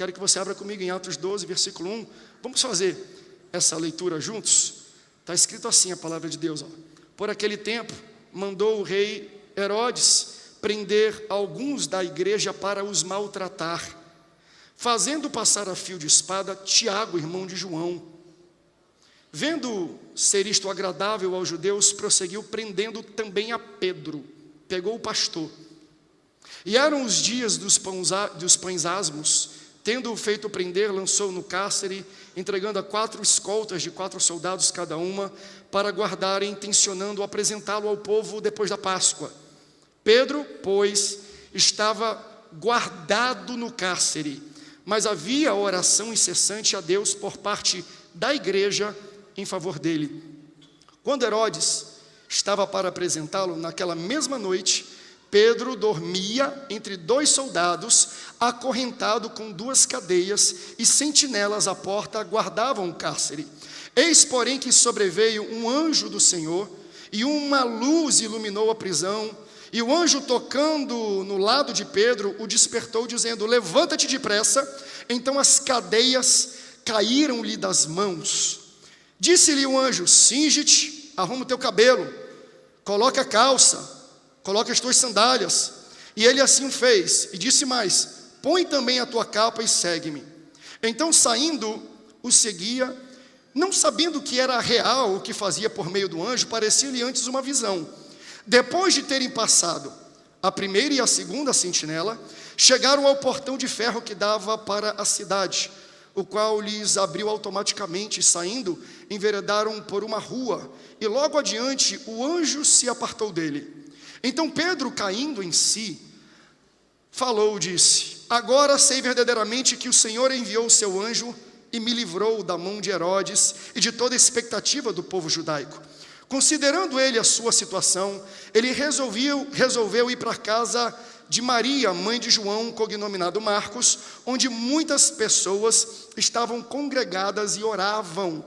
quero que você abra comigo em Atos 12, versículo 1. Vamos fazer essa leitura juntos? Está escrito assim a palavra de Deus. Por aquele tempo, mandou o rei Herodes prender alguns da igreja para os maltratar, fazendo passar a fio de espada Tiago, irmão de João. Vendo ser isto agradável aos judeus, prosseguiu prendendo também a Pedro. Pegou o pastor. E eram os dias dos pães asmos. Tendo-o feito prender, lançou no cárcere, entregando a 4 escoltas de 4 soldados cada uma, para guardarem, intencionando apresentá-lo ao povo depois da Páscoa. Pedro, pois, estava guardado no cárcere, mas havia oração incessante a Deus por parte da igreja em favor dele. Quando Herodes estava para apresentá-lo, naquela mesma noite, Pedro dormia entre 2 soldados, acorrentado com 2 cadeias, e sentinelas à porta guardavam o cárcere. Eis, porém, que sobreveio um anjo do Senhor, e uma luz iluminou a prisão, e o anjo, tocando no lado de Pedro, o despertou, dizendo: levanta-te depressa. Então as cadeias caíram-lhe das mãos. Disse-lhe o anjo: cinge-te, arruma o teu cabelo, coloca a calça, coloca as tuas sandálias. E ele assim fez, e disse mais: põe também a tua capa e segue-me. Então, saindo, o seguia, não sabendo que era real o que fazia por meio do anjo, parecia-lhe antes uma visão. Depois de terem passado a primeira e a segunda sentinela, chegaram ao portão de ferro que dava para a cidade, o qual lhes abriu automaticamente, e saindo, enveredaram por uma rua, e logo adiante o anjo se apartou dele. Então Pedro, caindo em si, falou, disse: agora sei verdadeiramente que o Senhor enviou o seu anjo e me livrou da mão de Herodes e de toda a expectativa do povo judaico. Considerando ele a sua situação, ele resolveu ir para a casa de Maria, mãe de João, cognominado Marcos, onde muitas pessoas estavam congregadas e oravam.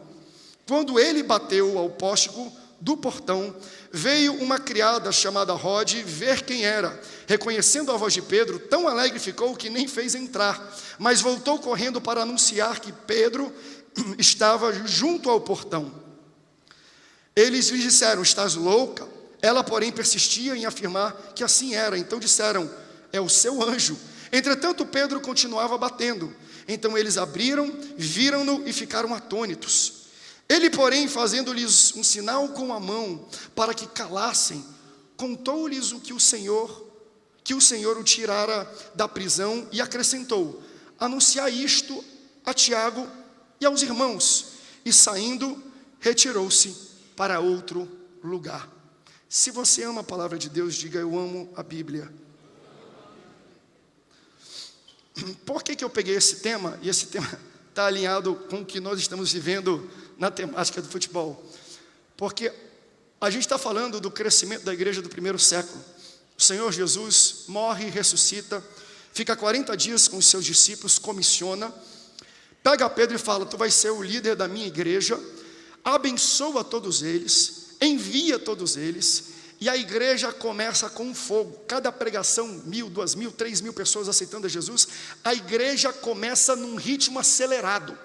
Quando ele bateu ao pórtico do portão, veio uma criada chamada Rode ver quem era. Reconhecendo a voz de Pedro, tão alegre ficou que nem fez entrar, mas voltou correndo para anunciar que Pedro estava junto ao portão. Eles lhe disseram: estás louca? Ela, porém, persistia em afirmar que assim era. Então disseram: é o seu anjo. Entretanto, Pedro continuava batendo. Então eles abriram, viram-no e ficaram atônitos. Ele, porém, fazendo-lhes um sinal com a mão para que calassem, contou-lhes que o Senhor o tirara da prisão, e acrescentou: anunciai isto a Tiago e aos irmãos. E saindo, retirou-se para outro lugar. Se você ama a palavra de Deus, diga: eu amo a Bíblia. Por que eu peguei esse tema? E esse tema está alinhado com o que nós estamos vivendo na temática do futebol. Porque a gente está falando do crescimento da igreja do primeiro século. O Senhor Jesus morre, ressuscita, fica 40 dias com os seus discípulos, comissiona, pega Pedro e fala: tu vais ser o líder da minha igreja, abençoa todos eles, envia todos eles, e a igreja começa com fogo. Cada pregação, 1.000, 2.000, 3.000 pessoas aceitando a Jesus. A igreja começa num ritmo acelerado,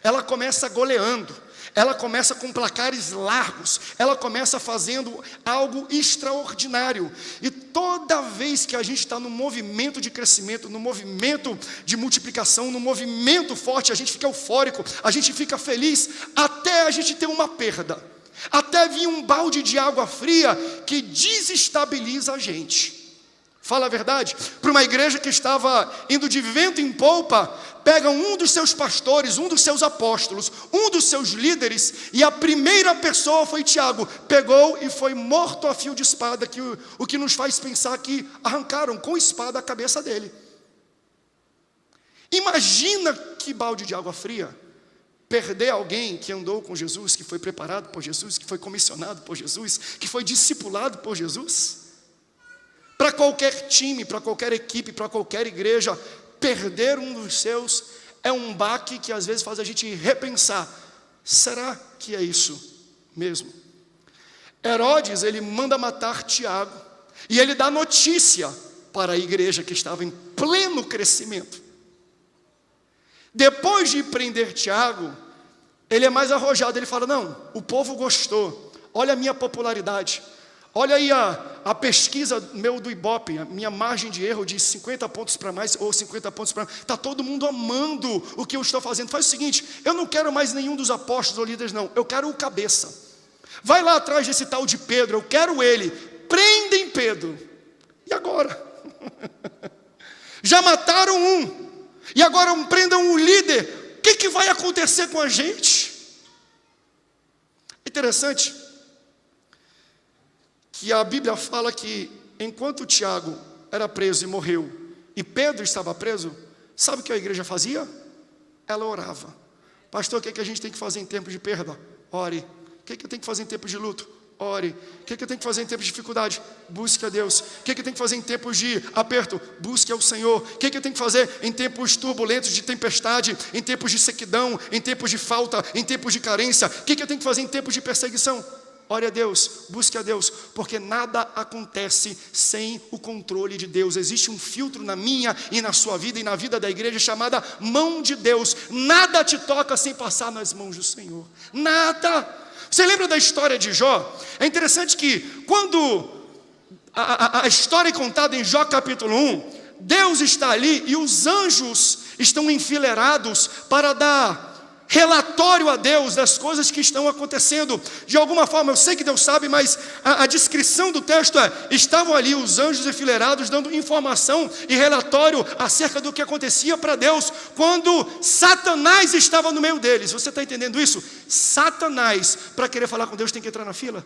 ela começa goleando, ela começa com placares largos, ela começa fazendo algo extraordinário. E toda vez que a gente está no movimento de crescimento, no movimento de multiplicação, no movimento forte, a gente fica eufórico, a gente fica feliz, até a gente ter uma perda, até vir um balde de água fria que desestabiliza a gente. Fala a verdade. Para uma igreja que estava indo de vento em polpa, pegam um dos seus pastores, um dos seus apóstolos, um dos seus líderes, e a primeira pessoa foi Tiago, pegou e foi morto a fio de espada, o que nos faz pensar que arrancaram com espada a cabeça dele. Imagina que balde de água fria, perder alguém que andou com Jesus, que foi preparado por Jesus, que foi comissionado por Jesus, que foi discipulado por Jesus. Para qualquer time, para qualquer equipe, para qualquer igreja, perder um dos seus é um baque que às vezes faz a gente repensar: será que é isso mesmo? Herodes, ele manda matar Tiago, e ele dá notícia para a igreja que estava em pleno crescimento. Depois de prender Tiago, ele é mais arrojado, ele fala, não, o povo gostou, olha a minha popularidade, olha aí a pesquisa meu do Ibope, a minha margem de erro de 50 pontos para mais ou 50 pontos para mais, está todo mundo amando o que eu estou fazendo. Faz o seguinte, eu não quero mais nenhum dos apóstolos ou líderes não, eu quero o cabeça, vai lá atrás desse tal de Pedro, eu quero ele, prendem Pedro, e agora? Já mataram um, e agora prendam um líder, o que vai acontecer com a gente? Interessante que a Bíblia fala que enquanto Tiago era preso e morreu, e Pedro estava preso, sabe o que a igreja fazia? Ela orava. Pastor, o que a gente tem que fazer em tempo de perda? Ore. O que eu tenho que fazer em tempo de luto? Ore. O que eu tenho que fazer em tempos de dificuldade? Busque a Deus. O que eu tenho que fazer em tempos de aperto? Busque ao Senhor. O que eu tenho que fazer em tempos turbulentos de tempestade, em tempos de sequidão, em tempos de falta, em tempos de carência? O que eu tenho que fazer em tempos de perseguição? Ore a Deus, busque a Deus, porque nada acontece sem o controle de Deus. Existe um filtro na minha e na sua vida e na vida da igreja chamada mão de Deus. Nada te toca sem passar nas mãos do Senhor. Nada. Você lembra da história de Jó? É interessante que quando a história é contada em Jó capítulo 1, Deus está ali e os anjos estão enfileirados para dar relatório a Deus das coisas que estão acontecendo. De alguma forma, eu sei que Deus sabe, mas a descrição do texto é, estavam ali os anjos enfileirados dando informação e relatório acerca do que acontecia para Deus, quando Satanás estava no meio deles. Você está entendendo isso? Satanás, para querer falar com Deus, tem que entrar na fila.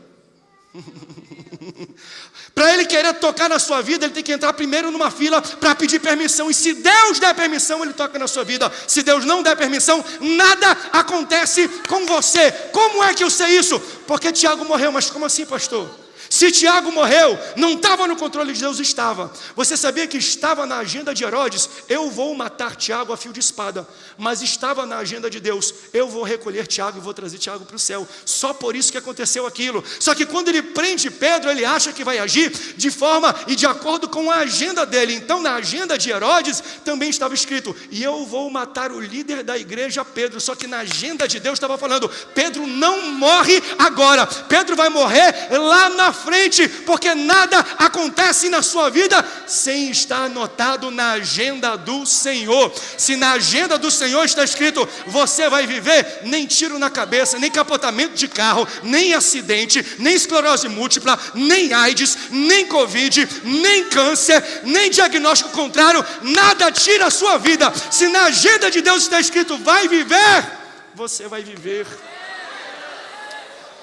Para ele querer tocar na sua vida, ele tem que entrar primeiro numa fila para pedir permissão, e se Deus der permissão, ele toca na sua vida. Se Deus não der permissão, nada acontece com você. Como é que eu sei isso? Porque Tiago morreu. Mas como assim, pastor? Se Tiago morreu, não estava no controle de Deus? Estava. Você sabia que estava na agenda de Herodes? Eu vou matar Tiago a fio de espada. Mas estava na agenda de Deus, eu vou recolher Tiago e vou trazer Tiago para o céu. Só por isso que aconteceu aquilo. Só que quando ele prende Pedro, ele acha que vai agir de forma e de acordo com a agenda dele. Então na agenda de Herodes também estava escrito, e eu vou matar o líder da igreja, Pedro. Só que na agenda de Deus estava falando, Pedro não morre agora, Pedro vai morrer lá na frente, porque nada acontece na sua vida sem estar anotado na agenda do Senhor. Se na agenda do Senhor está escrito, você vai viver, nem tiro na cabeça, nem capotamento de carro, nem acidente, nem esclerose múltipla, nem AIDS, nem Covid, nem câncer, nem diagnóstico contrário, nada tira a sua vida. Se na agenda de Deus está escrito, vai viver, você vai viver.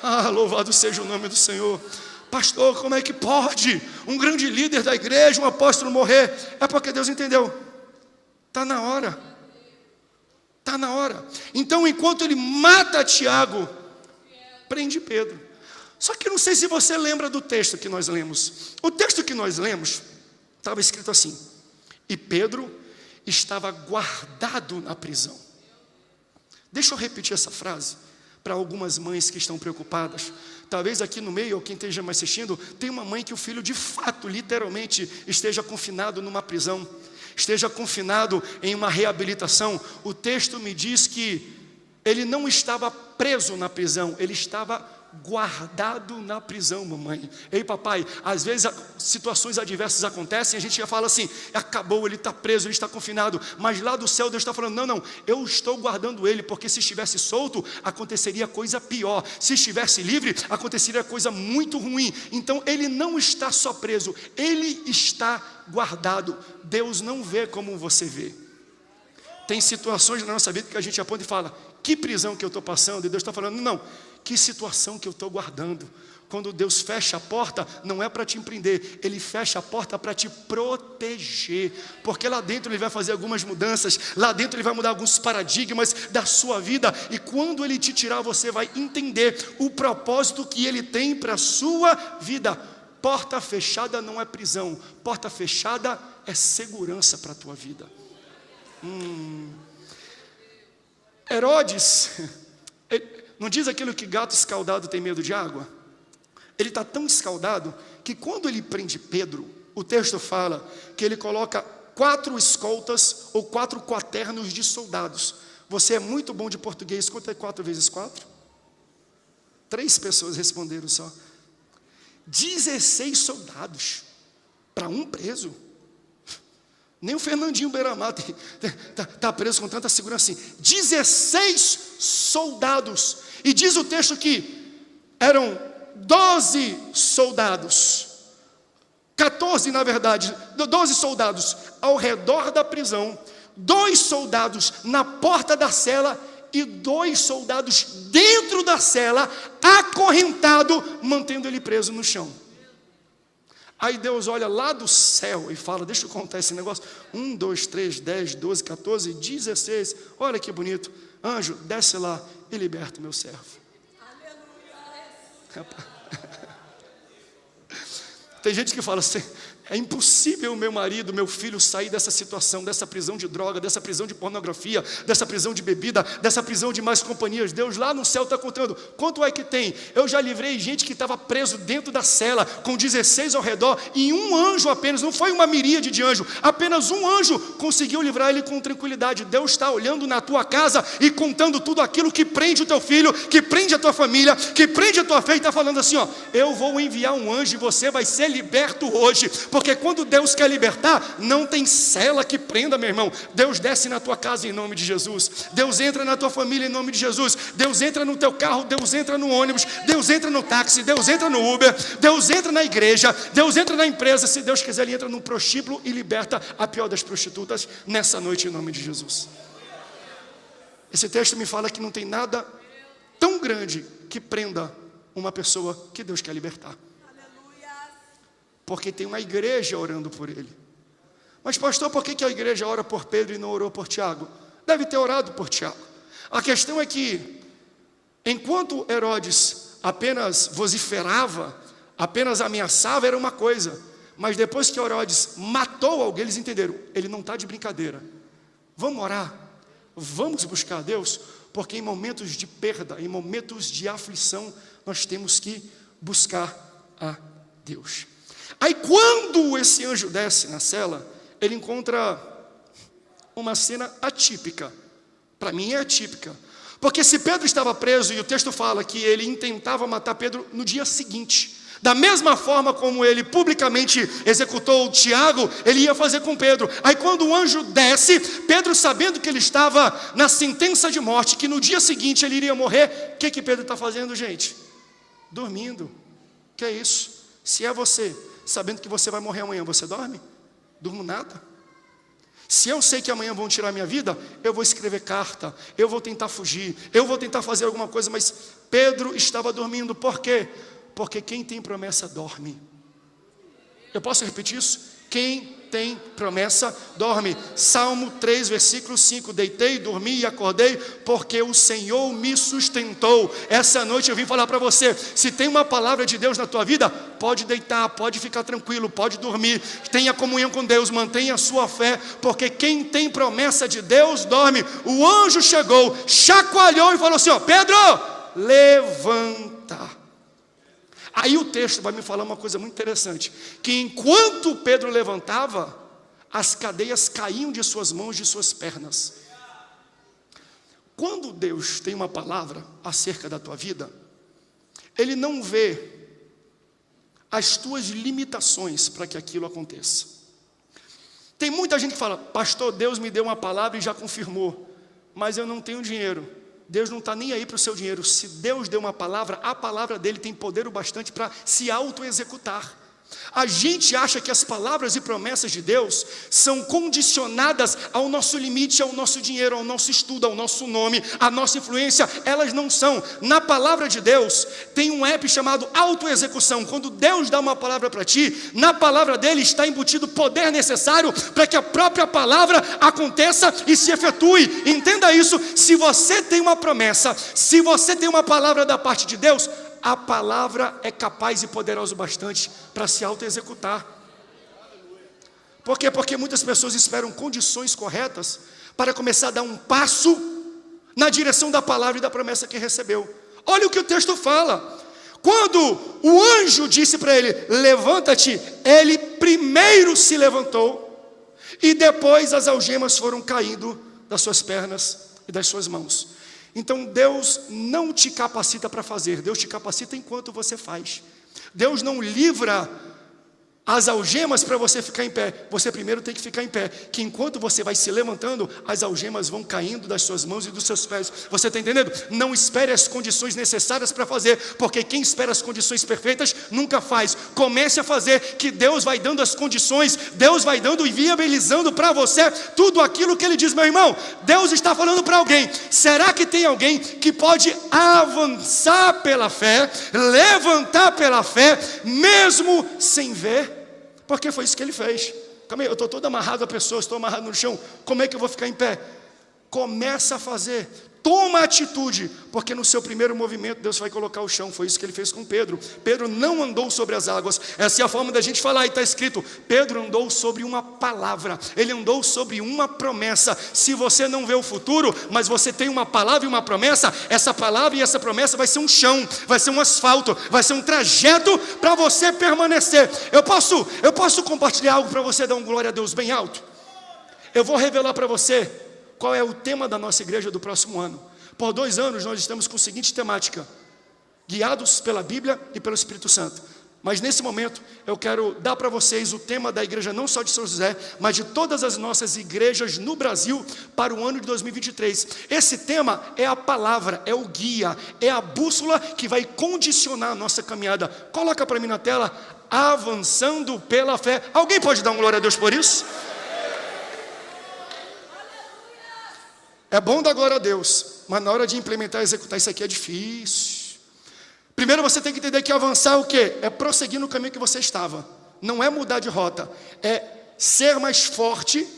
Ah, louvado seja o nome do Senhor. Pastor, como é que pode um grande líder da igreja, um apóstolo morrer? É porque Deus entendeu. Está na hora. Está na hora. Então, enquanto ele mata Tiago, prende Pedro. Só que não sei se você lembra do texto que nós lemos. O texto que nós lemos estava escrito assim: e Pedro estava guardado na prisão. Deixa eu repetir essa frase para algumas mães que estão preocupadas. Talvez aqui no meio, ou quem esteja me assistindo, tem uma mãe que o filho de fato, literalmente, esteja confinado numa prisão, esteja confinado em uma reabilitação. O texto me diz que ele não estava preso na prisão, ele estava guardado na prisão, mamãe. Ei, papai, às vezes situações adversas acontecem, a gente já fala assim, acabou, ele está preso, ele está confinado, mas lá do céu Deus está falando, não, eu estou guardando ele, porque se estivesse solto, aconteceria coisa pior, se estivesse livre, aconteceria coisa muito ruim. Então ele não está só preso, ele está guardado. Deus não vê como você vê. Tem situações na nossa vida que a gente aponta e fala, que prisão que eu estou passando, e Deus está falando, não, que situação que eu estou guardando. Quando Deus fecha a porta, não é para te empreender, Ele fecha a porta para te proteger, porque lá dentro Ele vai fazer algumas mudanças, lá dentro Ele vai mudar alguns paradigmas da sua vida, e quando Ele te tirar, você vai entender o propósito que Ele tem para a sua vida. Porta fechada não é prisão, porta fechada é segurança para a tua vida. Herodes, não diz aquilo que gato escaldado tem medo de água? Ele está tão escaldado que quando ele prende Pedro, o texto fala que ele coloca 4 escoltas ou 4 quaternos de soldados. Você é muito bom de português, quanto é 4 vezes 4? 3 pessoas responderam só. 16 soldados para um preso. Nem o Fernandinho Beiramar está preso com tanta segurança assim. 16 soldados. E diz o texto que eram 12 soldados. 14, na verdade, 12 soldados ao redor da prisão. 2 soldados na porta da cela. E 2 soldados dentro da cela, acorrentado, mantendo ele preso no chão. Aí Deus olha lá do céu e fala, deixa eu contar esse negócio, 1, 2, 3, 10, 12, 14, 16, olha que bonito, anjo, desce lá e liberta o meu servo. Aleluia. Tem gente que fala assim, é impossível o meu marido, meu filho sair dessa situação, dessa prisão de droga, dessa prisão de pornografia, dessa prisão de bebida, dessa prisão de más companhias. Deus lá no céu está contando, quanto é que tem? Eu já livrei gente que estava preso dentro da cela, com 16 ao redor, e um anjo apenas, não foi uma miríade de anjo, apenas um anjo conseguiu livrar ele com tranquilidade. Deus está olhando na tua casa e contando tudo aquilo que prende o teu filho, que prende a tua família, que prende a tua fé, e está falando assim, ó, eu vou enviar um anjo e você vai ser liberto hoje. Porque quando Deus quer libertar, não tem cela que prenda, meu irmão. Deus desce na tua casa em nome de Jesus. Deus entra na tua família em nome de Jesus. Deus entra no teu carro, Deus entra no ônibus, Deus entra no táxi, Deus entra no Uber, Deus entra na igreja, Deus entra na empresa. Se Deus quiser, Ele entra num prostíbulo e liberta a pior das prostitutas nessa noite em nome de Jesus. Esse texto me fala que não tem nada tão grande que prenda uma pessoa que Deus quer libertar. Porque tem uma igreja orando por ele. Mas pastor, por que a igreja ora por Pedro e não orou por Tiago? Deve ter orado por Tiago. A questão é que, enquanto Herodes apenas vociferava, apenas ameaçava, era uma coisa. Mas depois que Herodes matou alguém, eles entenderam, ele não está de brincadeira. Vamos orar, vamos buscar a Deus, porque em momentos de perda, em momentos de aflição, nós temos que buscar a Deus. Aí quando esse anjo desce na cela, ele encontra uma cena atípica. Para mim é atípica. Porque se Pedro estava preso, e o texto fala que ele intentava matar Pedro no dia seguinte, da mesma forma como ele publicamente executou Tiago, ele ia fazer com Pedro. Aí quando o anjo desce, Pedro, sabendo que ele estava na sentença de morte, que no dia seguinte ele iria morrer, o que Pedro está fazendo, gente? Dormindo. Que é isso? Se é você, sabendo que você vai morrer amanhã, você dorme? Durmo nada. Se eu sei que amanhã vão tirar minha vida, eu vou escrever carta, eu vou tentar fugir, eu vou tentar fazer alguma coisa, mas Pedro estava dormindo. Por quê? Porque quem tem promessa dorme. Eu posso repetir isso? Quem tem promessa dorme. Salmo 3, versículo 5. Deitei, dormi e acordei, porque o Senhor me sustentou. Essa noite eu vim falar para você, se tem uma palavra de Deus na tua vida, pode deitar, pode ficar tranquilo, pode dormir, tenha comunhão com Deus, mantenha a sua fé, porque quem tem promessa de Deus dorme. O anjo chegou, chacoalhou e falou assim, ó, Pedro, levanta. Aí o texto vai me falar uma coisa muito interessante, que enquanto Pedro levantava, as cadeias caíam de suas mãos, de suas pernas. Quando Deus tem uma palavra acerca da tua vida, Ele não vê as tuas limitações para que aquilo aconteça. Tem muita gente que fala, pastor, Deus me deu uma palavra e já confirmou, mas eu não tenho dinheiro. Deus não está nem aí para o seu dinheiro. Se Deus deu uma palavra, a palavra dele tem poder o bastante para se auto-executar. A gente acha que as palavras e promessas de Deus são condicionadas ao nosso limite, ao nosso dinheiro, ao nosso estudo, ao nosso nome, à nossa influência. Elas não são. Na palavra de Deus tem um app chamado autoexecução. Quando Deus dá uma palavra para ti, na palavra dele está embutido o poder necessário para que a própria palavra aconteça e se efetue. Entenda isso. Se você tem uma promessa, se você tem uma palavra da parte de Deus, a palavra é capaz e poderosa o bastante para se auto-executar. Por quê? Porque muitas pessoas esperam condições corretas para começar a dar um passo na direção da palavra e da promessa que recebeu. Olha o que o texto fala. Quando o anjo disse para ele, levanta-te, ele primeiro se levantou. E depois as algemas foram caindo das suas pernas e das suas mãos. Então Deus não te capacita para fazer, Deus te capacita enquanto você faz. Deus não livra as algemas para você ficar em pé. Você primeiro tem que ficar em pé, que enquanto você vai se levantando, as algemas vão caindo das suas mãos e dos seus pés. Você está entendendo? Não espere as condições necessárias para fazer, porque quem espera as condições perfeitas nunca faz. Comece a fazer, que Deus vai dando as condições, Deus vai dando e viabilizando para você tudo aquilo que Ele diz. Meu irmão, Deus está falando para alguém. Será que tem alguém que pode avançar pela fé, levantar pela fé, mesmo sem ver? Porque foi isso que Ele fez. Calma aí, eu estou todo amarrado a pessoa, estou amarrado no chão. Como é que eu vou ficar em pé? Começa a fazer. Toma atitude, porque no seu primeiro movimento Deus vai colocar o chão. Foi isso que Ele fez com Pedro. Pedro não andou sobre as águas. Essa é a forma da gente falar, e está escrito: Pedro andou sobre uma palavra, ele andou sobre uma promessa. Se você não vê o futuro, mas você tem uma palavra e uma promessa, essa palavra e essa promessa vai ser um chão, vai ser um asfalto, vai ser um trajeto para você permanecer. Eu posso compartilhar algo para você dar um glória a Deus bem alto? Eu vou revelar para você qual é o tema da nossa igreja do próximo ano. Por 2 anos nós estamos com a seguinte temática: guiados pela Bíblia e pelo Espírito Santo. Mas nesse momento eu quero dar para vocês o tema da igreja, não só de São José, mas de todas as nossas igrejas no Brasil para o ano de 2023. Esse tema é a palavra, é o guia, é a bússola que vai condicionar a nossa caminhada. Coloca para mim na tela: avançando pela fé. Alguém pode dar um glória a Deus por isso? É bom dar glória a Deus, mas na hora de implementar e executar isso aqui é difícil. Primeiro você tem que entender que avançar o quê? É prosseguir no caminho que você estava. Não é mudar de rota, é ser mais forte,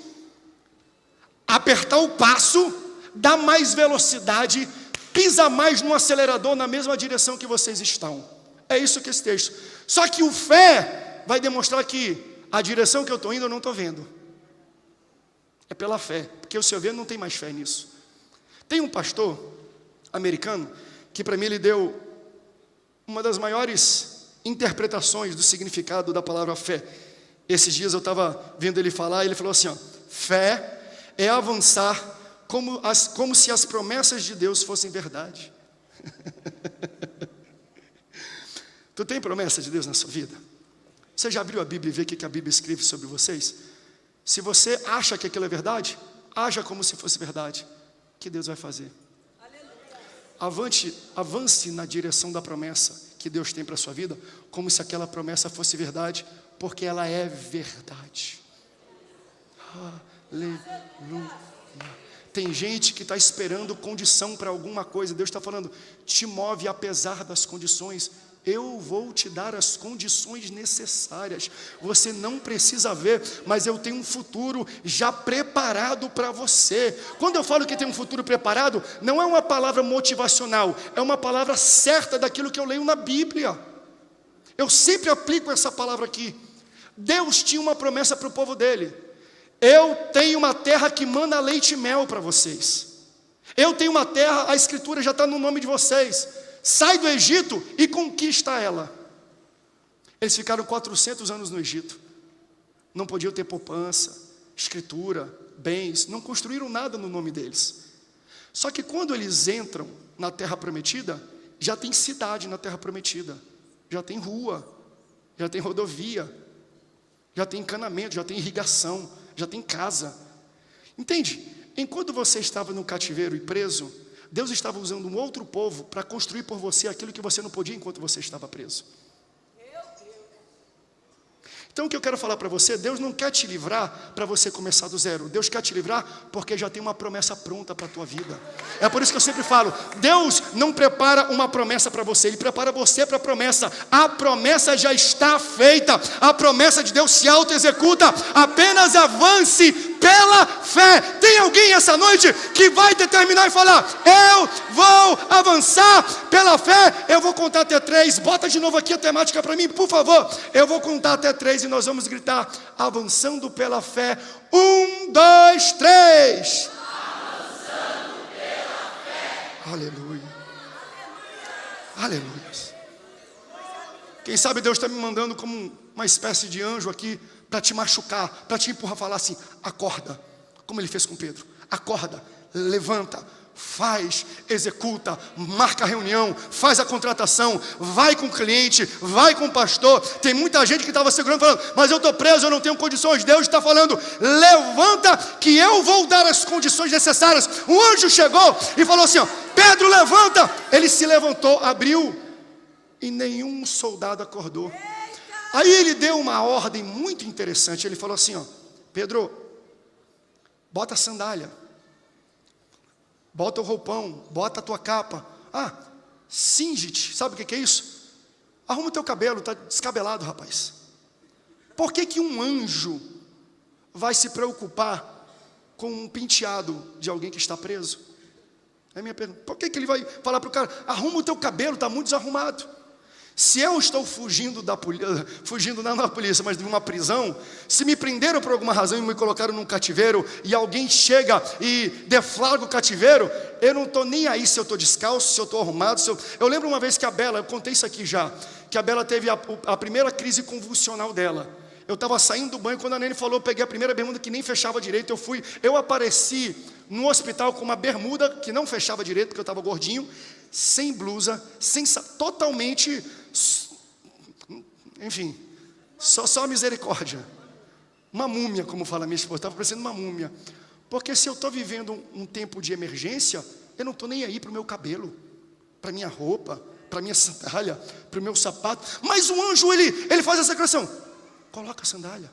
apertar o passo, dar mais velocidade, pisar mais no acelerador na mesma direção que vocês estão. É isso que esse texto. Só que o fé vai demonstrar que a direção que eu estou indo eu não estou vendo. É pela fé, porque o seu ver não tem mais fé nisso. Tem um pastor americano que para mim ele deu uma das maiores interpretações do significado da palavra fé. Esses dias eu estava vendo ele falar, e ele falou assim: ó, fé é avançar como se as promessas de Deus fossem verdade. Tu tem promessa de Deus na sua vida? Você já abriu a Bíblia e vê o que a Bíblia escreve sobre vocês? Se você acha que aquilo é verdade, haja como se fosse verdade. O que Deus vai fazer? Avance na direção da promessa que Deus tem para a sua vida, como se aquela promessa fosse verdade, porque ela é verdade. Aleluia. Tem gente que está esperando condição para alguma coisa. Deus está falando: te move apesar das condições. Eu vou te dar as condições necessárias. Você não precisa ver, mas eu tenho um futuro já preparado para você. Quando eu falo que tem um futuro preparado, não é uma palavra motivacional, é uma palavra certa daquilo que eu leio na Bíblia. Eu sempre aplico essa palavra aqui. Deus tinha uma promessa para o povo dele: eu tenho uma terra que mana leite e mel para vocês. Eu tenho uma terra, a escritura já está no nome de vocês. Sai do Egito e conquista ela. Eles ficaram 400 anos no Egito. Não podiam ter poupança, escritura, bens. Não construíram nada no nome deles. Só que quando eles entram na terra prometida, já tem cidade na terra prometida. Já tem rua, já tem rodovia, já tem encanamento, já tem irrigação, já tem casa. Entende? Enquanto você estava no cativeiro e preso, Deus estava usando um outro povo para construir por você aquilo que você não podia enquanto você estava preso. Então o que eu quero falar para você: Deus não quer te livrar para você começar do zero. Deus quer te livrar porque já tem uma promessa pronta para a tua vida. É por isso que eu sempre falo: Deus não prepara uma promessa para você, Ele prepara você para a promessa. A promessa já está feita. A promessa de Deus se auto-executa. Apenas avance pela fé. Tem alguém essa noite que vai determinar e falar: eu vou avançar pela fé? Eu vou contar até 3. Bota de novo aqui a temática para mim, por favor. Eu vou contar até 3 e nós vamos gritar: avançando pela fé. 1, 2, 3. Avançando pela fé. Aleluia. Aleluia. Quem sabe Deus está me mandando como uma espécie de anjo aqui para te machucar, para te empurrar, falar assim: acorda, como ele fez com Pedro, acorda, levanta, faz, executa, marca a reunião, faz a contratação, vai com o cliente, vai com o pastor. Tem muita gente que estava segurando, falando: mas eu estou preso, eu não tenho condições. Deus está falando: levanta, que eu vou dar as condições necessárias. O anjo chegou e falou assim: ó, Pedro, levanta. Ele se levantou, abriu, e nenhum soldado acordou. Aí ele deu uma ordem muito interessante. Ele falou assim: ó, Pedro, bota a sandália, bota o roupão, bota a tua capa. Cinge-te. Sabe o que é isso? Arruma o teu cabelo, está descabelado, rapaz. Por que um anjo vai se preocupar com um penteado de alguém que está preso? É a minha pergunta. Por que ele vai falar para o cara: arruma o teu cabelo, está muito desarrumado? Se eu estou fugindo da polícia, fugindo não da polícia, mas de uma prisão, se me prenderam por alguma razão e me colocaram num cativeiro, e alguém chega e deflagra o cativeiro, eu não estou nem aí se eu estou descalço, se eu estou arrumado. Eu lembro uma vez que a Bela, eu contei isso aqui já, que a Bela teve a primeira crise convulsional dela. Eu estava saindo do banho, quando a Nene falou, eu peguei a primeira bermuda que nem fechava direito. Eu apareci no hospital com uma bermuda que não fechava direito, porque eu estava gordinho, sem blusa, totalmente, enfim, só misericórdia. Uma múmia, como fala minha esposa, estava parecendo uma múmia. Porque se eu estou vivendo um tempo de emergência, eu não estou nem aí para o meu cabelo, para a minha roupa, para a minha sandália, para o meu sapato. Mas o anjo, ele faz essa declaração: coloca a sandália,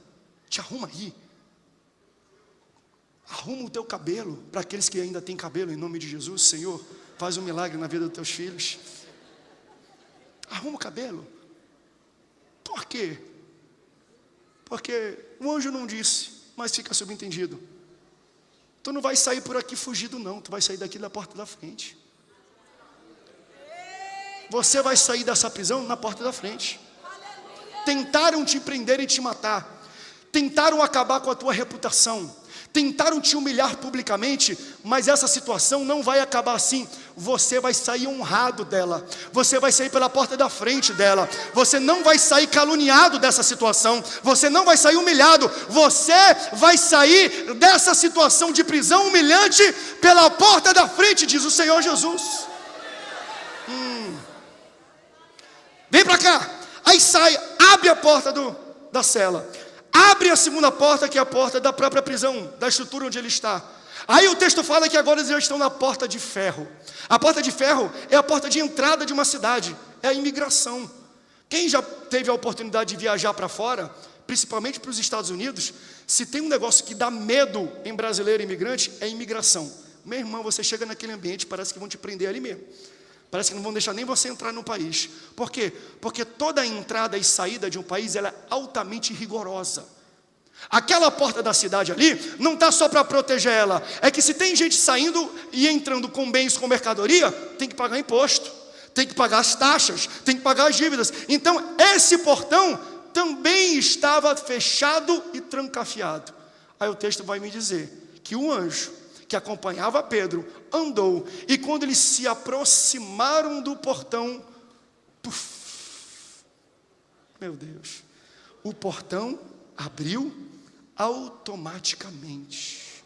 te arruma aí, arruma o teu cabelo. Para aqueles que ainda têm cabelo, em nome de Jesus, Senhor, faz um milagre na vida dos teus filhos. Arruma o cabelo. Por quê? Porque o anjo não disse, mas fica subentendido: tu não vai sair por aqui fugido não, tu vai sair daqui da porta da frente. Você vai sair dessa prisão na porta da frente. Tentaram te prender e te matar, tentaram acabar com a tua reputação, tentaram te humilhar publicamente, mas essa situação não vai acabar assim. Você vai sair honrado dela, você vai sair pela porta da frente dela, você não vai sair caluniado dessa situação, você não vai sair humilhado, você vai sair dessa situação de prisão humilhante pela porta da frente, diz o Senhor Jesus. Vem para cá. Aí sai, abre a porta da cela, abre a segunda porta, que é a porta da própria prisão, da estrutura onde ele está. Aí o texto fala que agora eles já estão na porta de ferro. A porta de ferro é a porta de entrada de uma cidade, é a imigração. Quem já teve a oportunidade de viajar para fora, principalmente para os Estados Unidos, se tem um negócio que dá medo em brasileiro imigrante, é imigração. Meu irmão, você chega naquele ambiente, parece que vão te prender ali mesmo. Parece que não vão deixar nem você entrar no país. Por quê? Porque toda a entrada e saída de um país, ela é altamente rigorosa. Aquela porta da cidade ali, não está só para proteger ela. É que se tem gente saindo e entrando com bens, com mercadoria, tem que pagar imposto, tem que pagar as taxas, tem que pagar as dívidas. Então esse portão também estava fechado e trancafiado. Aí o texto vai me dizer que o anjo que acompanhava Pedro andou, e quando eles se aproximaram do portão, meu Deus, o portão abriu automaticamente.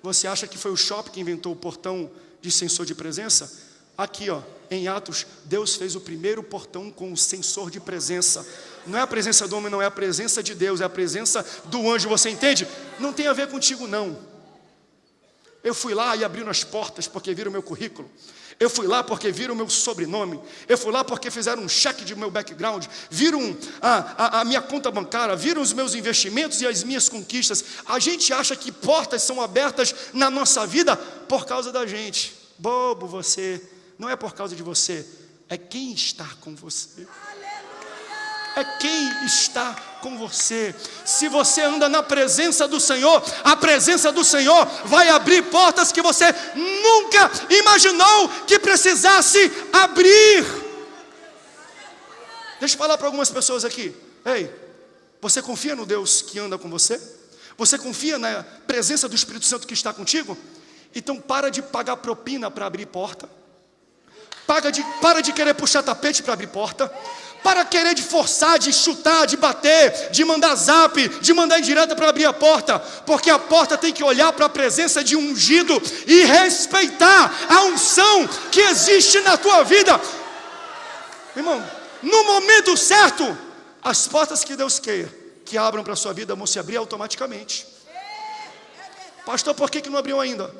Você acha que foi o shopping que inventou o portão de sensor de presença? Aqui, ó, em Atos, Deus fez o primeiro portão com o sensor de presença. Não é a presença do homem, não, é a presença de Deus, é a presença do anjo, você entende? Não tem a ver contigo, não. Eu fui lá e abriram as portas porque viram o meu currículo. Eu fui lá porque viram o meu sobrenome. Eu fui lá porque fizeram um cheque de meu background. Viram a minha conta bancária. Viram os meus investimentos e as minhas conquistas. A gente acha que portas são abertas na nossa vida por causa da gente. Bobo você. Não é por causa de você. É quem está com você. É quem está com você. Se você anda na presença do Senhor, a presença do Senhor vai abrir portas que você nunca imaginou que precisasse abrir. Deixa eu falar para algumas pessoas aqui. Ei, você confia no Deus que anda com você? Você confia na presença do Espírito Santo que está contigo? Então para de pagar propina para abrir porta. Para de querer puxar tapete para abrir porta. Para querer de forçar, de chutar, de bater, de mandar zap, de mandar indireta para abrir a porta, porque a porta tem que olhar para a presença de um ungido e respeitar a unção que existe na tua vida. Irmão, no momento certo, as portas que Deus quer que abram para a sua vida vão se abrir automaticamente. Pastor, por que não abriu ainda?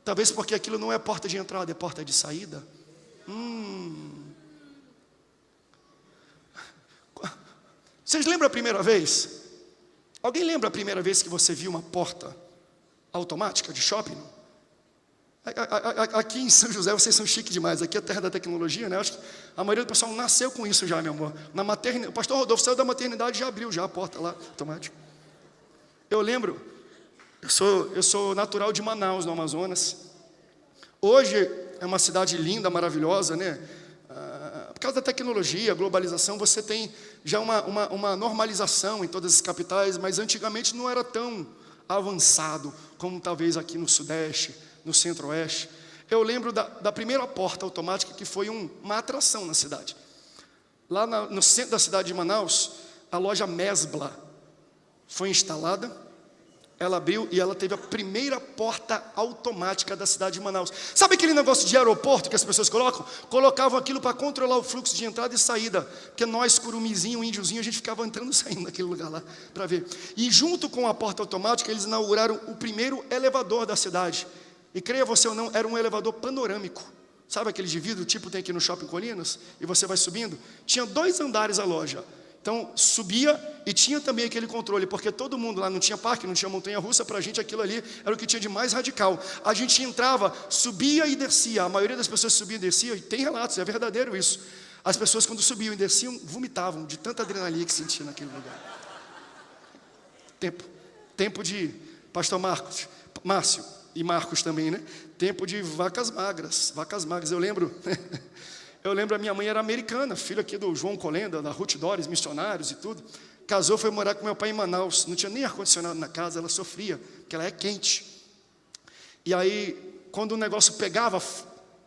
Talvez porque aquilo não é porta de entrada, é porta de saída. Vocês lembram a primeira vez? Alguém lembra a primeira vez que você viu uma porta automática de shopping? Aqui em São José vocês são chiques demais. Aqui é a terra da tecnologia, né? Acho que a maioria do pessoal nasceu com isso já, meu amor. Na maternidade, o pastor Rodolfo saiu da maternidade e já abriu já a porta lá, automática. Eu lembro, eu sou natural de Manaus, no Amazonas. Hoje é uma cidade linda, maravilhosa, né? Por causa da tecnologia, globalização, você tem já uma normalização em todas as capitais, mas antigamente não era tão avançado como talvez aqui no Sudeste, no Centro-Oeste. Eu lembro da primeira porta automática que foi uma atração na cidade. Lá no centro da cidade de Manaus, a loja Mesbla foi instalada. Ela abriu e ela teve a primeira porta automática da cidade de Manaus. Sabe aquele negócio de aeroporto que as pessoas colocam? Colocavam aquilo para controlar o fluxo de entrada e saída. Porque nós, curumizinho, índiozinho, a gente ficava entrando e saindo naquele lugar lá para ver. E junto com a porta automática, eles inauguraram o primeiro elevador da cidade. E creia você ou não, era um elevador panorâmico. Sabe aquele de vidro, tipo tem aqui no Shopping Colinas? E você vai subindo? Tinha 2 andares a loja. Então, subia e tinha também aquele controle, porque todo mundo lá não tinha parque, não tinha montanha-russa, para a gente aquilo ali era o que tinha de mais radical. A gente entrava, subia e descia, a maioria das pessoas subia e descia, e tem relatos, é verdadeiro isso. As pessoas quando subiam e desciam, vomitavam de tanta adrenalina que sentia naquele lugar. Tempo de pastor Márcio e Marcos também, né? Tempo de vacas magras, eu lembro... Eu lembro, a minha mãe era americana, filha aqui do João Colenda, da Ruth Dores, missionários e tudo. Casou, foi morar com meu pai em Manaus. Não tinha nem ar-condicionado na casa, ela sofria, porque ela é quente. E aí, quando o negócio pegava,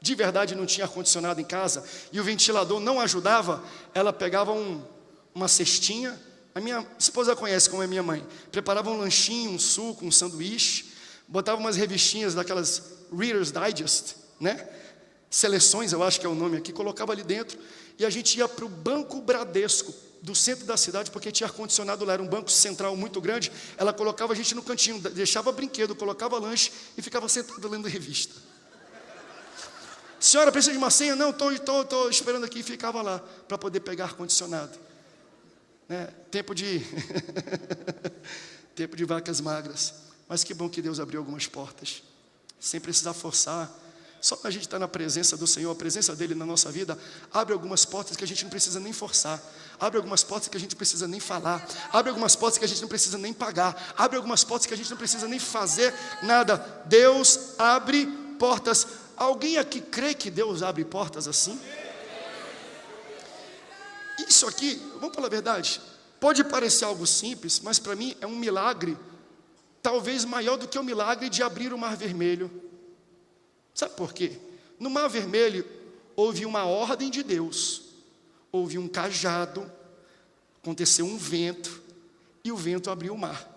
de verdade não tinha ar-condicionado em casa, e o ventilador não ajudava, ela pegava uma cestinha. A minha esposa conhece como é minha mãe. Preparava um lanchinho, um suco, um sanduíche, botava umas revistinhas daquelas Reader's Digest, né? Seleções, eu acho que é o nome aqui, colocava ali dentro, e a gente ia para o Banco Bradesco, do centro da cidade, porque tinha ar-condicionado lá, era um banco central muito grande. Ela colocava a gente no cantinho, deixava brinquedo, colocava lanche e ficava sentado lendo revista. Senhora, precisa de uma senha? Não, estou esperando aqui, e ficava lá, para poder pegar ar-condicionado. Tempo de vacas magras. Mas que bom que Deus abriu algumas portas, sem precisar forçar. Só a gente está na presença do Senhor, a presença dEle na nossa vida, abre algumas portas que a gente não precisa nem forçar, abre algumas portas que a gente não precisa nem falar, abre algumas portas que a gente não precisa nem pagar, abre algumas portas que a gente não precisa nem fazer nada. Deus abre portas. Alguém aqui crê que Deus abre portas assim? Isso aqui, vamos falar a verdade, pode parecer algo simples, mas para mim é um milagre, talvez maior do que o milagre de abrir o Mar Vermelho. Sabe por quê? No Mar Vermelho houve uma ordem de Deus, houve um cajado, aconteceu um vento, e o vento abriu o mar.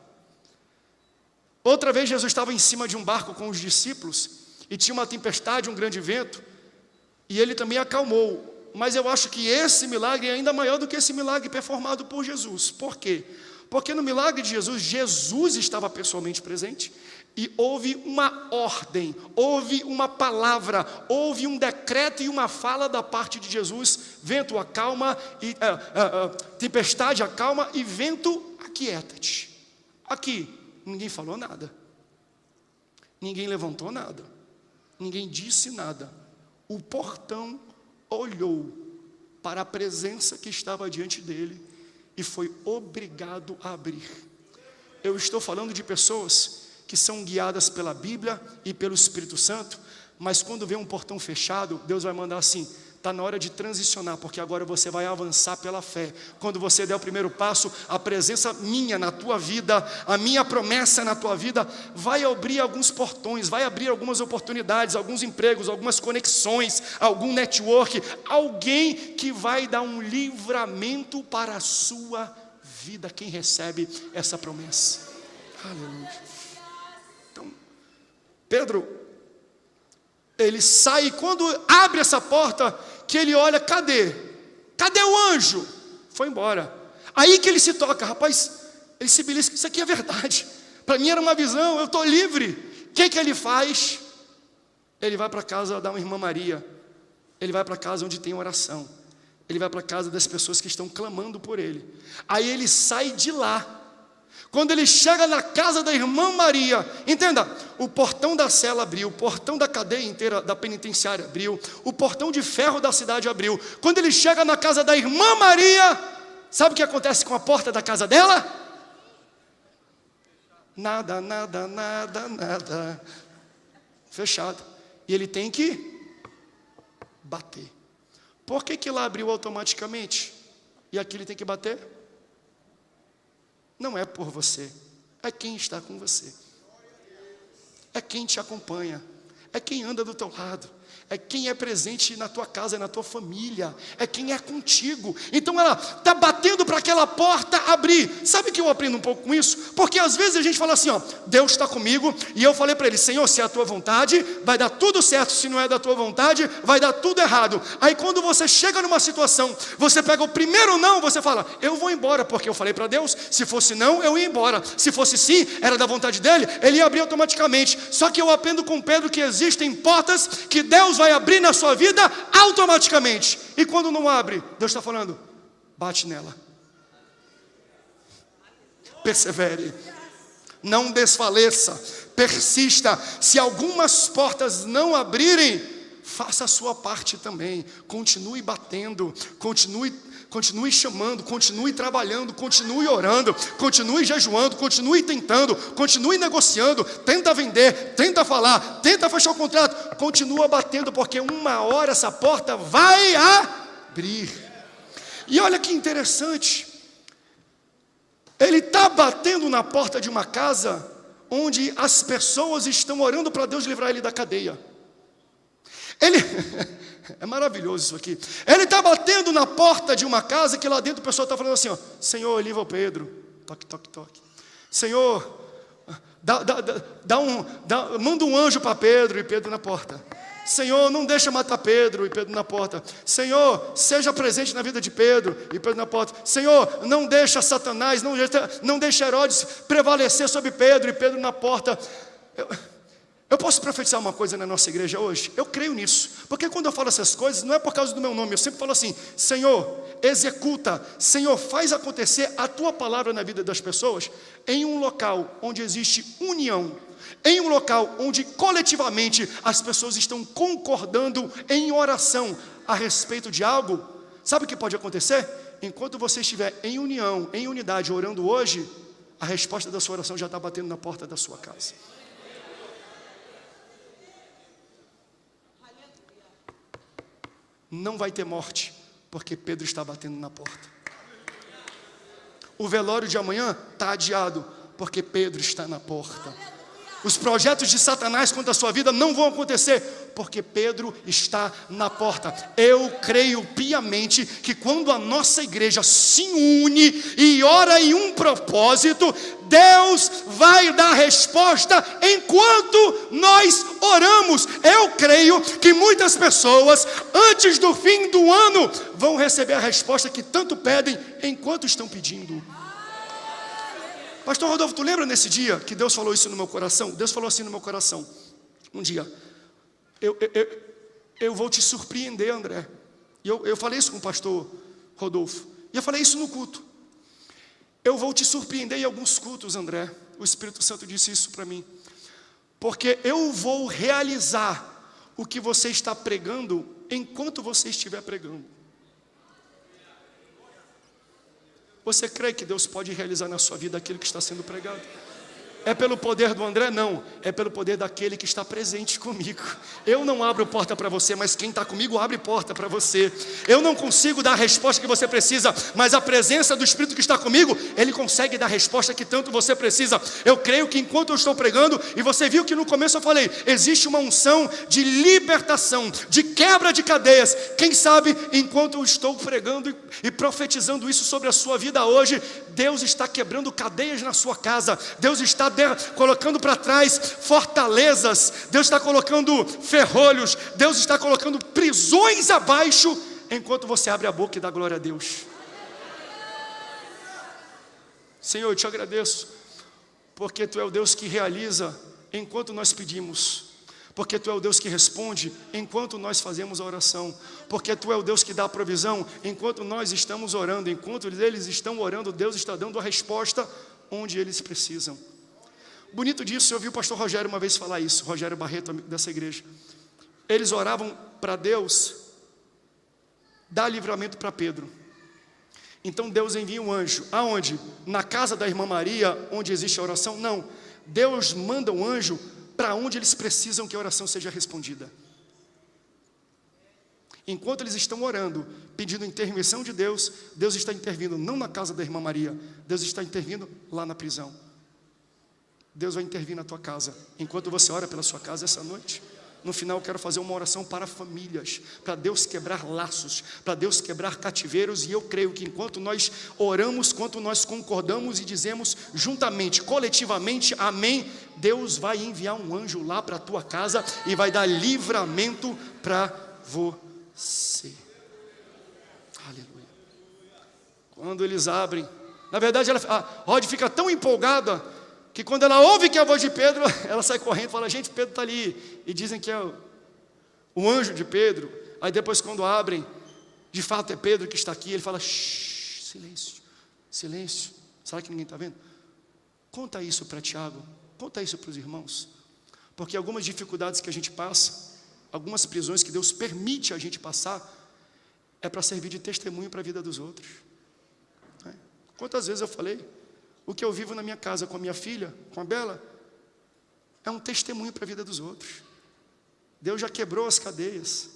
Outra vez Jesus estava em cima de um barco com os discípulos, e tinha uma tempestade, um grande vento, e ele também acalmou. Mas eu acho que esse milagre é ainda maior do que esse milagre performado por Jesus. Por quê? Porque no milagre de Jesus, Jesus estava pessoalmente presente, e houve uma ordem, houve uma palavra, houve um decreto e uma fala da parte de Jesus. Vento acalma, tempestade acalma, e vento aquieta-te. Aqui, ninguém falou nada, ninguém levantou nada, ninguém disse nada. O portão olhou para a presença que estava diante dele e foi obrigado a abrir. Eu estou falando de pessoas que são guiadas pela Bíblia e pelo Espírito Santo, mas quando vê um portão fechado, Deus vai mandar assim: Está na hora de transicionar, porque agora você vai avançar pela fé. Quando você der o primeiro passo, a presença minha na tua vida, a minha promessa na tua vida, vai abrir alguns portões, vai abrir algumas oportunidades, alguns empregos, algumas conexões, algum network, alguém que vai dar um livramento para a sua vida. Quem recebe essa promessa? Aleluia. Então, Pedro, ele sai, quando abre essa porta, que ele olha, cadê? Cadê o anjo? Foi embora. Aí que ele se toca, rapaz, ele se belisca, isso aqui é verdade. Para mim era uma visão, eu estou livre. O que ele faz? Ele vai para a casa da irmã Maria. Ele vai para a casa onde tem oração. Ele vai para a casa das pessoas que estão clamando por ele. Aí ele sai de lá. Quando ele chega na casa da irmã Maria, entenda, o portão da cela abriu, o portão da cadeia inteira da penitenciária abriu, o portão de ferro da cidade abriu. Quando ele chega na casa da irmã Maria, sabe o que acontece com a porta da casa dela? Nada, nada, nada, nada. Fechado. E ele tem que bater. Por que lá abriu automaticamente? E aqui ele tem que bater? Não é por você, é quem está com você, é quem te acompanha, é quem anda do teu lado, é quem é presente na tua casa, na tua família, é quem é contigo. Então ela está batendo para aquela porta abrir. Sabe que eu aprendo um pouco com isso? Porque às vezes a gente fala assim, ó, Deus está comigo, e eu falei para ele, Senhor, se é a tua vontade, vai dar tudo certo, se não é da tua vontade, vai dar tudo errado. Aí quando você chega numa situação, você pega o primeiro não, você fala, eu vou embora, porque eu falei para Deus, se fosse não, eu ia embora, se fosse sim, era da vontade dele, ele ia abrir automaticamente. Só que eu aprendo com Pedro que existem portas que Deus vai abrir na sua vida automaticamente. E quando não abre, Deus está falando, bate nela. Persevere. Não desfaleça. Persista. Se algumas portas não abrirem, faça a sua parte também. Continue batendo. Continue chamando, continue trabalhando, continue orando, continue jejuando, continue tentando, continue negociando, tenta vender, tenta falar, tenta fechar o contrato, continua batendo, porque uma hora essa porta vai abrir. E olha que interessante, ele está batendo na porta de uma casa onde as pessoas estão orando para Deus livrar ele da cadeia. É maravilhoso isso aqui. Ele está batendo na porta de uma casa que lá dentro o pessoal está falando assim, ó, Senhor, livra o Pedro. Toque, toque, toque. Senhor, manda um anjo para Pedro, e Pedro na porta. Senhor, não deixa matar Pedro, e Pedro na porta. Senhor, seja presente na vida de Pedro, e Pedro na porta. Senhor, não deixa Satanás, não deixa Herodes prevalecer sobre Pedro, e Pedro na porta. Eu posso profetizar uma coisa na nossa igreja hoje? Eu creio nisso, porque quando eu falo essas coisas, não é por causa do meu nome, eu sempre falo assim, Senhor, executa, Senhor, faz acontecer a tua palavra na vida das pessoas, em um local onde existe união, em um local onde coletivamente as pessoas estão concordando em oração a respeito de algo. Sabe o que pode acontecer? Enquanto você estiver em união, em unidade, orando hoje, a resposta da sua oração já está batendo na porta da sua casa. Não vai ter morte, porque Pedro está batendo na porta. O velório de amanhã está adiado, porque Pedro está na porta. Os projetos de Satanás contra a sua vida não vão acontecer, porque Pedro está na porta. Eu creio piamente que quando a nossa igreja se une e ora em um propósito, Deus vai dar resposta enquanto nós oramos. Eu creio que muitas pessoas, antes do fim do ano, vão receber a resposta que tanto pedem enquanto estão pedindo. Pastor Rodolfo, tu lembra nesse dia que Deus falou isso no meu coração? Deus falou assim no meu coração, um dia, eu vou te surpreender, André. E eu falei isso com o pastor Rodolfo, e eu falei isso no culto. Eu vou te surpreender em alguns cultos, André. O Espírito Santo disse isso para mim, porque eu vou realizar o que você está pregando enquanto você estiver pregando. Você crê que Deus pode realizar na sua vida aquilo que está sendo pregado? É pelo poder do André? Não, é pelo poder daquele que está presente comigo. Eu não abro porta para você, mas quem está comigo abre porta para você. Eu não consigo dar a resposta que você precisa, mas a presença do Espírito que está comigo, Ele consegue dar a resposta que tanto você precisa. Eu creio que enquanto eu estou pregando, e você viu que no começo eu falei, existe uma unção de libertação, de quebra de cadeias. Quem sabe, enquanto eu estou pregando e profetizando isso sobre a sua vida hoje, Deus está quebrando cadeias na sua casa. Deus está colocando para trás fortalezas. Deus está colocando ferrolhos. Deus está colocando prisões abaixo, enquanto você abre a boca e dá glória a Deus. Senhor, eu te agradeço, porque Tu é o Deus que realiza enquanto nós pedimos, porque Tu é o Deus que responde enquanto nós fazemos a oração, porque Tu é o Deus que dá a provisão enquanto nós estamos orando. Enquanto eles estão orando, Deus está dando a resposta onde eles precisam. Bonito disso, eu vi o pastor Rogério uma vez falar isso, Rogério Barreto, amigo dessa igreja. Eles oravam para Deus dar livramento para Pedro. Então Deus envia um anjo. Aonde? Na casa da irmã Maria, onde existe a oração? Não. Deus manda um anjo para onde eles precisam que a oração seja respondida. Enquanto eles estão orando, pedindo intervenção de Deus, Deus está intervindo não na casa da irmã Maria, Deus está intervindo lá na prisão. Deus vai intervir na tua casa, enquanto você ora pela sua casa essa noite. No final eu quero fazer uma oração para famílias, para Deus quebrar laços, para Deus quebrar cativeiros. E eu creio que enquanto nós oramos, enquanto nós concordamos e dizemos juntamente, coletivamente, amém, Deus vai enviar um anjo lá para a tua casa e vai dar livramento para você. Aleluia. Quando eles abrem, na verdade a Rod fica tão empolgada que quando ela ouve que é a voz de Pedro, ela sai correndo e fala, gente, Pedro está ali. E dizem que é o anjo de Pedro. Aí depois quando abrem, de fato é Pedro que está aqui. Ele fala, shh, silêncio, silêncio. Será que ninguém está vendo? Conta isso para Tiago, conta isso para os irmãos. Porque algumas dificuldades que a gente passa, algumas prisões que Deus permite a gente passar, é para servir de testemunho para a vida dos outros. Quantas vezes eu falei, o que eu vivo na minha casa com a minha filha, com a Bela, é um testemunho para a vida dos outros. Deus já quebrou as cadeias,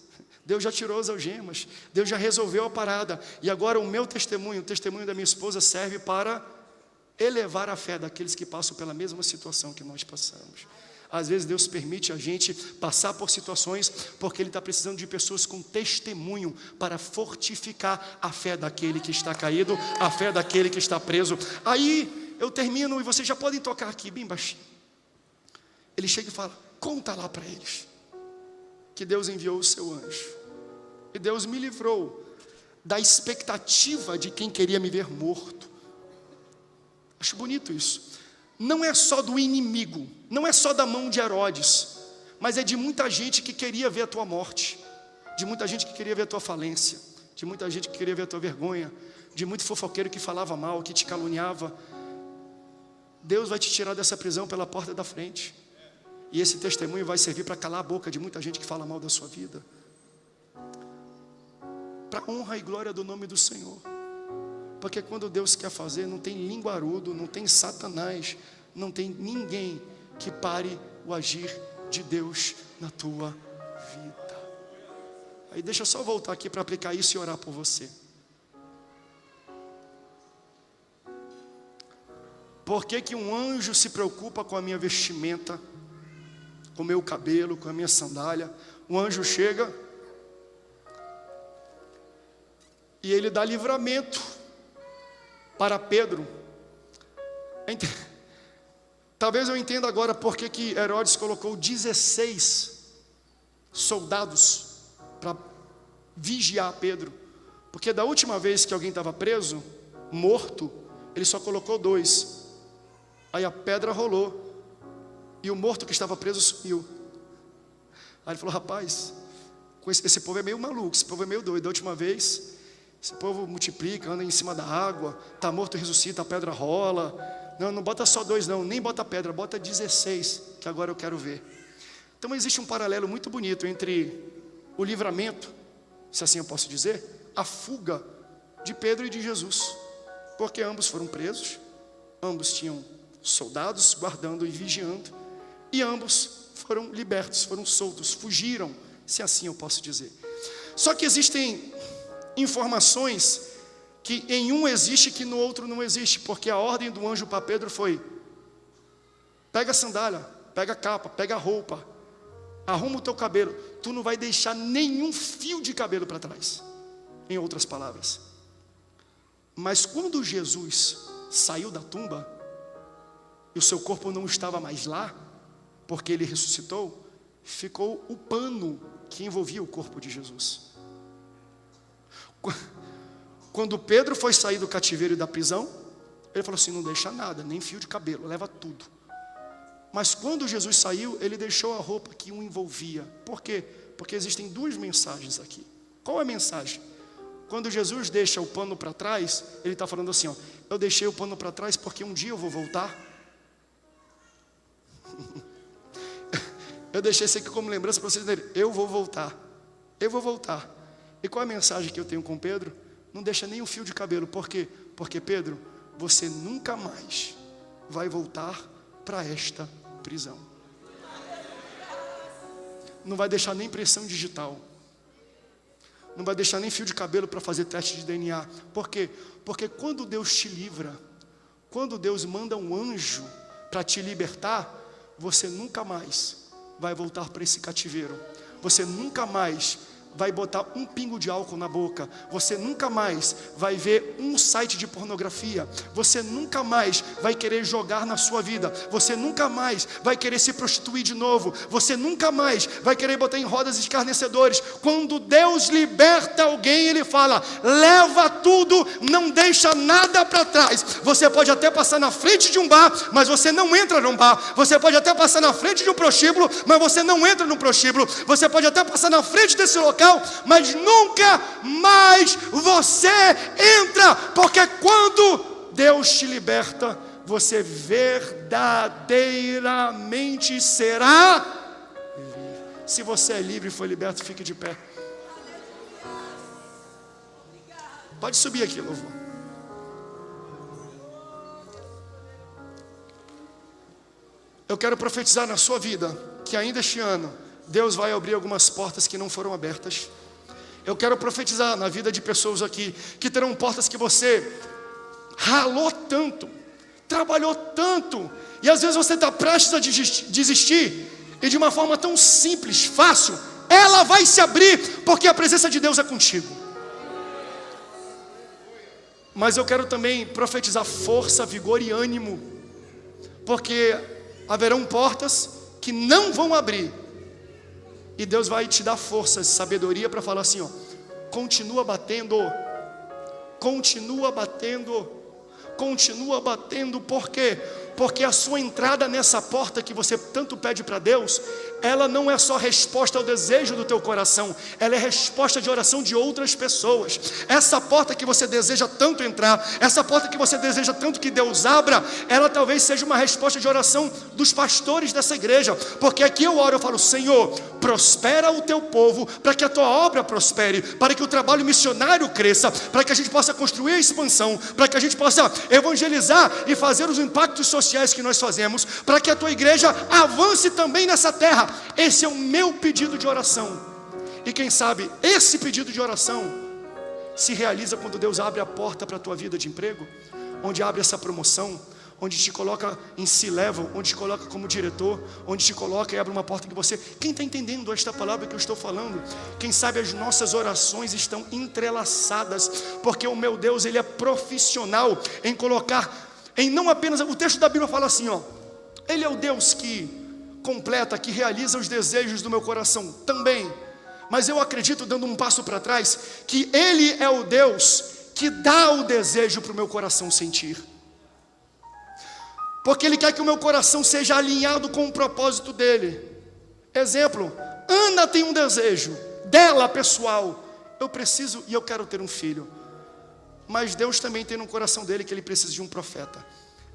Deus já tirou as algemas, Deus já resolveu a parada. E agora o meu testemunho, o testemunho da minha esposa, serve para elevar a fé daqueles que passam pela mesma situação que nós passamos. Às vezes Deus permite a gente passar por situações porque Ele está precisando de pessoas com testemunho para fortificar a fé daquele que está caído, a fé daquele que está preso. Aí eu termino e vocês já podem tocar aqui bem baixinho. Ele chega e fala, conta lá para eles que Deus enviou o seu anjo. E Deus me livrou da expectativa de quem queria me ver morto. Acho bonito isso. Não é só do inimigo, não é só da mão de Herodes, mas é de muita gente que queria ver a tua morte, de muita gente que queria ver a tua falência, de muita gente que queria ver a tua vergonha, de muito fofoqueiro que falava mal, que te caluniava. Deus vai te tirar dessa prisão pela porta da frente, e esse testemunho vai servir para calar a boca de muita gente que fala mal da sua vida, para honra e glória do nome do Senhor. Porque quando Deus quer fazer, não tem linguarudo, não tem Satanás, não tem ninguém que pare o agir de Deus na tua vida. Aí deixa eu só voltar aqui para aplicar isso e orar por você. Por que que um anjo se preocupa com a minha vestimenta, com o meu cabelo, com a minha sandália? O anjo chega e ele dá livramento para Pedro. Talvez eu entenda agora por que Herodes colocou 16 soldados para vigiar Pedro. Porque da última vez que alguém estava preso, morto, ele só colocou 2. Aí a pedra rolou e o morto que estava preso sumiu. Aí ele falou, rapaz, esse povo é meio maluco, esse povo é meio doido. Da última vez, esse povo multiplica, anda em cima da água, está morto, ressuscita, a pedra rola. Não bota só 2 não, nem bota pedra, bota 16, que agora eu quero ver. Então existe um paralelo muito bonito entre o livramento, se assim eu posso dizer, a fuga de Pedro e de Jesus. Porque ambos foram presos, ambos tinham soldados guardando e vigiando, e ambos foram libertos, foram soltos, fugiram, se assim eu posso dizer. Só que existem informações que em um existe que no outro não existe, porque a ordem do anjo para Pedro foi: pega a sandália, pega a capa, pega a roupa, arruma o teu cabelo, tu não vai deixar nenhum fio de cabelo para trás, em outras palavras. Mas quando Jesus saiu da tumba, e o seu corpo não estava mais lá, porque ele ressuscitou, ficou o pano que envolvia o corpo de Jesus. Quando Pedro foi sair do cativeiro e da prisão, ele falou assim: não deixa nada, nem fio de cabelo, leva tudo. Mas quando Jesus saiu, ele deixou a roupa que o envolvia. Por quê? Porque existem duas mensagens aqui. Qual é a mensagem? Quando Jesus deixa o pano para trás, ele está falando assim: ó, eu deixei o pano para trás porque um dia eu vou voltar. Eu deixei isso aqui como lembrança para vocês verem: eu vou voltar, eu vou voltar. E qual é a mensagem que eu tenho com Pedro? Não deixa nem um fio de cabelo. Por quê? Porque, Pedro, você nunca mais vai voltar para esta prisão. Não vai deixar nem impressão digital, não vai deixar nem fio de cabelo para fazer teste de DNA. Por quê? Porque quando Deus te livra, quando Deus manda um anjo para te libertar, você nunca mais vai voltar para esse cativeiro. Você nunca mais vai botar um pingo de álcool na boca. Você nunca mais vai ver um site de pornografia. Você nunca mais vai querer jogar na sua vida. Você nunca mais vai querer se prostituir de novo. Você nunca mais vai querer botar em rodas escarnecedores. Quando Deus liberta alguém, Ele fala: leva tudo, não deixa nada para trás. Você pode até passar na frente de um bar, mas você não entra num bar. Você pode até passar na frente de um prostíbulo, mas você não entra num prostíbulo. Você pode até passar na frente desse local, mas nunca mais você entra, porque quando Deus te liberta, você verdadeiramente será livre. Se você é livre e foi liberto, fique de pé. Pode subir aqui, louvor. Eu quero profetizar na sua vida que ainda este ano Deus vai abrir algumas portas que não foram abertas. Eu quero profetizar na vida de pessoas aqui que terão portas que você ralou tanto, trabalhou tanto, e às vezes você está prestes a desistir, e de uma forma tão simples, fácil, ela vai se abrir, porque a presença de Deus é contigo. Mas eu quero também profetizar força, vigor e ânimo, porque haverão portas que não vão abrir, e Deus vai te dar força, sabedoria para falar assim: ó, continua batendo, continua batendo, continua batendo. Por quê? Porque a sua entrada nessa porta que você tanto pede para Deus, ela não é só resposta ao desejo do teu coração, ela é resposta de oração de outras pessoas. Essa porta que você deseja tanto entrar, essa porta que você deseja tanto que Deus abra, ela talvez seja uma resposta de oração dos pastores dessa igreja, porque aqui eu oro, eu falo: Senhor, prospera o teu povo, para que a tua obra prospere, para que o trabalho missionário cresça, para que a gente possa construir a expansão, para que a gente possa evangelizar e fazer os impactos sociais que nós fazemos, para que a tua igreja avance também nessa terra. Esse é o meu pedido de oração. E quem sabe esse pedido de oração se realiza quando Deus abre a porta para a tua vida de emprego, onde abre essa promoção, onde te coloca em C-level, onde te coloca como diretor, onde te coloca e abre uma porta que você... Quem está entendendo esta palavra que eu estou falando? Quem sabe as nossas orações estão entrelaçadas, porque o meu Deus, Ele é profissional em colocar, em não apenas... O texto da Bíblia fala assim, ó: Ele é o Deus que completa, que realiza os desejos do meu coração também. Mas eu acredito, dando um passo para trás, que Ele é o Deus que dá o desejo para o meu coração sentir. Porque Ele quer que o meu coração seja alinhado com o propósito dEle. Exemplo, Ana tem um desejo dela pessoal: eu preciso e eu quero ter um filho. Mas Deus também tem no coração dele que ele precisa de um profeta.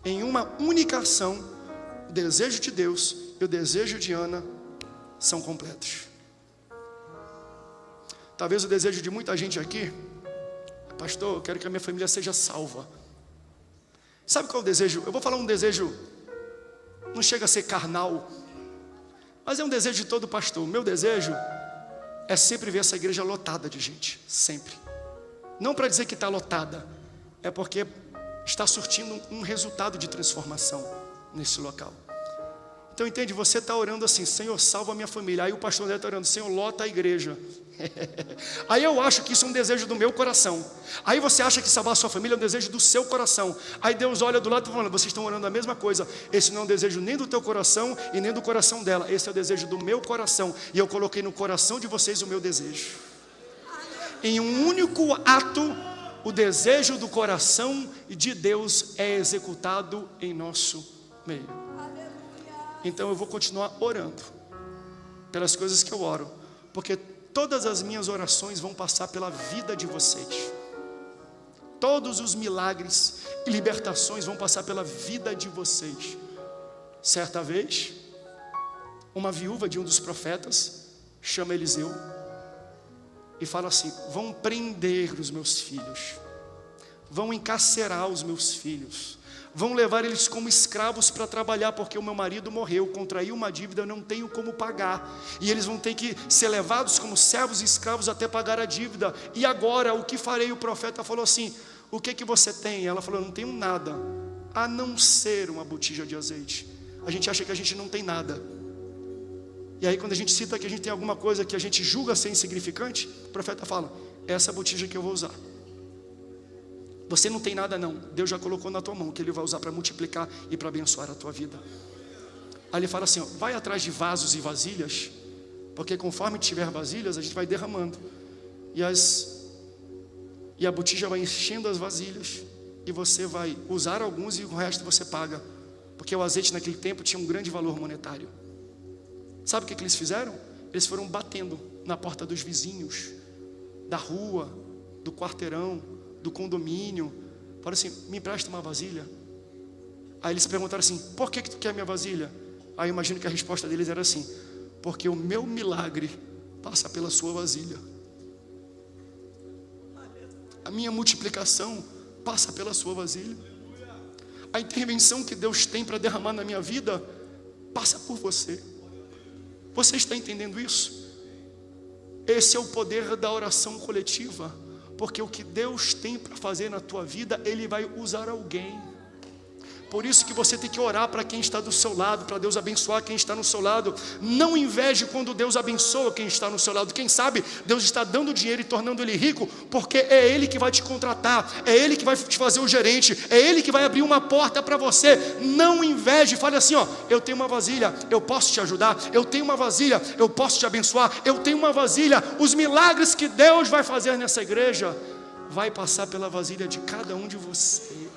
Em uma única ação, o desejo de Deus e o desejo de Ana são completos. Talvez o desejo de muita gente aqui: pastor, eu quero que a minha família seja salva. Sabe qual é o desejo? Eu vou falar um desejo não chega a ser carnal, mas é um desejo de todo pastor. Meu desejo é sempre ver essa igreja lotada de gente, sempre. Não para dizer que está lotada, é porque está surtindo um resultado de transformação nesse local. Então entende, você está orando assim: Senhor, salva a minha família. Aí o pastor André está orando: Senhor, lota a igreja. Aí eu acho que isso é um desejo do meu coração. Aí você acha que salvar a sua família é um desejo do seu coração. Aí Deus olha do lado e está falando: vocês estão orando a mesma coisa. Esse não é um desejo nem do teu coração e nem do coração dela. Esse é o desejo do meu coração. E eu coloquei no coração de vocês o meu desejo. Em um único ato, o desejo do coração de Deus é executado em nosso meio. Então eu vou continuar orando pelas coisas que eu oro, porque todas as minhas orações vão passar pela vida de vocês. Todos os milagres e libertações vão passar pela vida de vocês. Certa vez, uma viúva de um dos profetas chama Eliseu e fala assim: vão prender os meus filhos, vão encarcerar os meus filhos, vão levar eles como escravos para trabalhar, porque o meu marido morreu, contraiu uma dívida, eu não tenho como pagar, e eles vão ter que ser levados como servos e escravos até pagar a dívida. E agora, o que farei? O profeta falou assim: o que você tem? Ela falou: eu não tenho nada, a não ser uma botija de azeite. A gente acha que a gente não tem nada. E aí quando a gente cita que a gente tem alguma coisa que a gente julga ser insignificante, o profeta fala: essa botija que eu vou usar. Você não tem nada não, Deus já colocou na tua mão, que Ele vai usar para multiplicar e para abençoar a tua vida. Aí ele fala assim: ó, vai atrás de vasos e vasilhas, porque conforme tiver vasilhas, a gente vai derramando, e a botija vai enchendo as vasilhas, e você vai usar alguns e o resto você paga, porque o azeite naquele tempo tinha um grande valor monetário. Sabe o que eles fizeram? Eles foram batendo na porta dos vizinhos, da rua, do quarteirão, do condomínio. Falaram assim: me empresta uma vasilha. Aí eles perguntaram assim: por que tu quer minha vasilha? Aí eu imagino que a resposta deles era assim: porque o meu milagre passa pela sua vasilha, a minha multiplicação passa pela sua vasilha, a intervenção que Deus tem para derramar na minha vida passa por você. Você está entendendo isso? Esse é o poder da oração coletiva, porque o que Deus tem para fazer na tua vida, Ele vai usar alguém. Por isso que você tem que orar para quem está do seu lado, para Deus abençoar quem está no seu lado. Não inveje quando Deus abençoa quem está no seu lado. Quem sabe Deus está dando dinheiro e tornando ele rico, porque é Ele que vai te contratar, é Ele que vai te fazer o gerente, é Ele que vai abrir uma porta para você. Não inveje, fale assim: ó, eu tenho uma vasilha, eu posso te ajudar. Eu tenho uma vasilha, eu posso te abençoar. Eu tenho uma vasilha. Os milagres que Deus vai fazer nessa igreja vai passar pela vasilha de cada um de vocês.